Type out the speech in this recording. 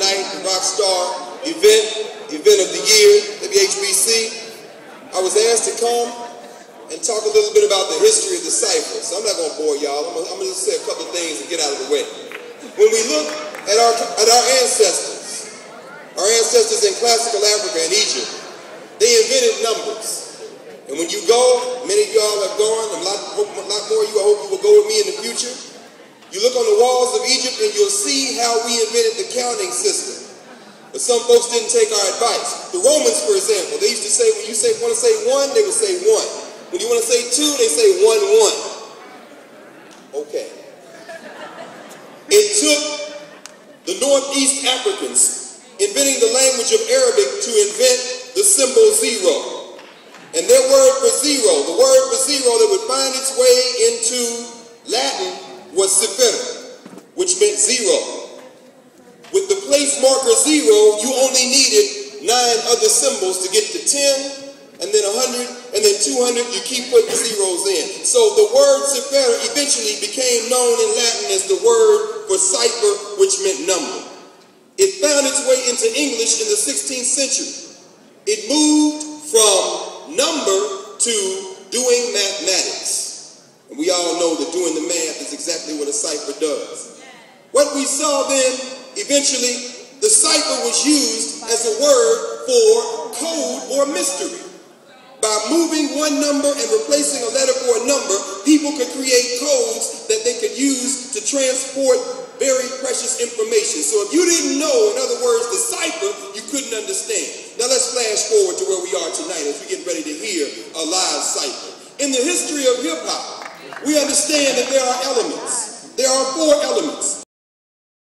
night, the Rockstar event of the year, WHBC. I was asked to come and talk a little bit about the history of the cipher. So I'm not going to bore y'all. I'm going to just say a couple of things and get out of the way. When we look at our ancestors in classical Africa and Egypt, they invented numbers. And when you go, many of y'all have gone, a lot more of you, I hope you will go with me in the future. You look on the walls of Egypt and you'll see how we invented the counting system. But some folks didn't take our advice. The Romans, for example, they used to say, when you want to say one, they would say one. When you want to say two, they say 1, 1. Okay. It took the Northeast Africans inventing the language of Arabic to invent the symbol zero. And their word for zero, the word for zero that would find its way into Latin was cifera, which meant zero. With the place marker zero, you only needed 9 other symbols to get to 10, and then 100, and then 200, you keep putting zeros in. So the word cifera eventually became known in Latin as the word for cipher, which meant number. It found its way into English in the 16th century. It moved from number to doing mathematics. And we all know that doing the math is exactly what a cipher does. What we saw then, eventually, the cipher was used as a word for code or mystery. By moving one number and replacing a letter for a number, people could create codes that they could use to transport very precious information. So if you didn't know, in other words, the cipher, you couldn't understand. Now let's flash forward to where we are tonight as we get ready to hear a live cipher. In the history of hip-hop,